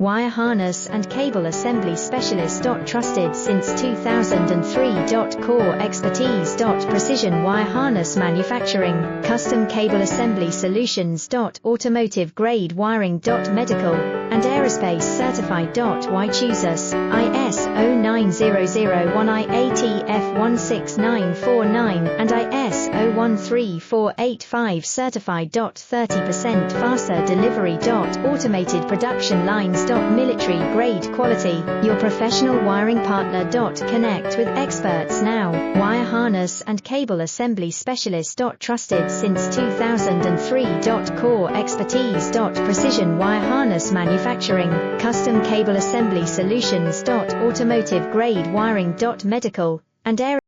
Wire harness and cable assembly specialist. Trusted since 2003. Core expertise. Precision wire harness manufacturing, custom cable assembly solutions. Automotive grade wiring. Medical and aerospace certified. Why choose us? ISO 9001 IATF 16949 and ISO 13485 certified. 30% faster delivery. Automated production lines. Military grade quality, your professional wiring partner. Connect with experts now. Wire harness and cable assembly specialist. Trusted since 2003. Core expertise. Precision wire harness manufacturing, custom cable assembly solutions. Automotive grade wiring. Medical and aerospace